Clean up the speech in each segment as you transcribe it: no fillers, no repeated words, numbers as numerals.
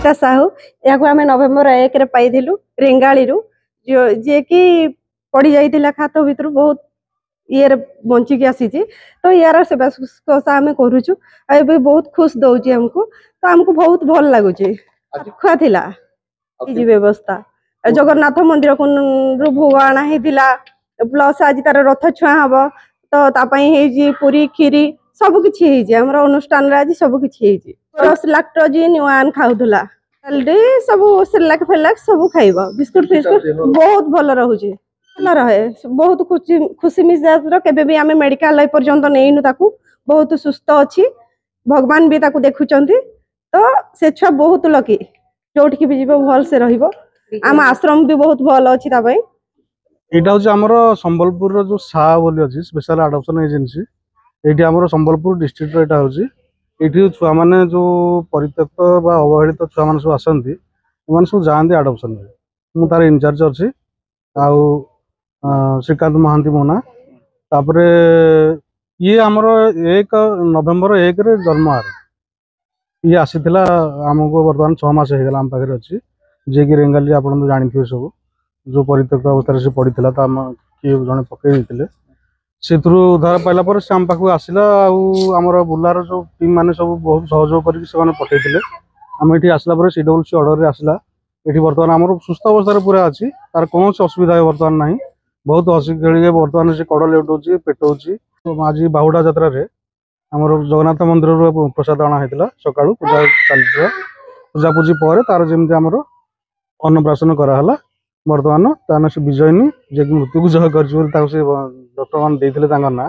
सरिता साहू या आम नवेम्बर 1 रे पाइलु रेंगाड़ी जे कि पड़ जाइए खात भितर बहुत ये बंचिक आसी तो यार सेवा शुश्रूषा आम करुचु बहुत खुश दौची हमको तो आमको बहुत भल लगुच खुआ थी व्यवस्था जगन्नाथ मंदिर को भोग आना प्लस आज तार रथ छुआ हम तो पूरी खीरी सबकि अनुष्ठान आज सबकि 10 लाख जी वन खाऊला सब सेलाक फेलाक सब खाइब बिस्कुट फिस्कुट बहुत भल रोचे भल रहे बहुत खुशी मिजाज के आम मेडिकल पर्यंत नहींनु ताकू बहुत सुस्थ अच्छी भगवान भी ताकू देखुं तो से छुआ बहुत लकी जोटि भी जीव भल से रम आश्रम भी बहुत भल अच्छी यहाँ हूँ आमर संबलपुर जो सा बोली अच्छी स्पेशल आडप्शन एजेंसी ये आम संबलपुर डिस्ट्रिक्ट यहाँ हूँ ये छुआ मैंने जो परित्यक्त अवहेलित छुआ मैंने सब आसती सब जाती आडप्शन में तार इनचार्ज अच्छी आउ श्रीकांत महांती मो ना तापर ये आमर 1 नवेम्बर 1 रे जन्म आर ये आसीला आमको बर्तमान 6 मास होगा आम पाखे अच्छी जे कि रेंगाली आप जानते सब जो परित्यक्त अवस्था से पड़ा किए जड़े पकड़े से उद्धार पाइला से आम पाखक आसला आमर बुलार जो टीम मैंने सब बहुत सहयोग करके पठे आम ये आसला CWC ऑर्डर रे आसला ये बर्तमान आम सुस्थ अवस्था पूरा अच्छी तार कौन असुविधा बर्तमान ना बहुत हसी खेल बर्तमान से कड़ लेटोची पेटोची तो आज बाहुड़ा यात्रा आमर जगन्नाथ मंदिर प्रसाद अणा होता सका पूजा चलता पूजा पूजी पर तार जमी आमर अन्नप्राशन कराला बर्तमान तार से विजयनी जे मृत्यु को जय कर डॉक्टर मान देते ना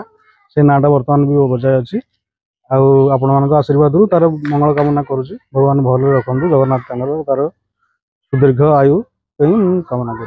से नाटा बर्तमान भी बजाय अच्छी आपण मान आशीर्वाद तार मंगल कामना करुँच भगवान भल रखु जगन्नाथ तार सुदीर्घ आयु कामना कर।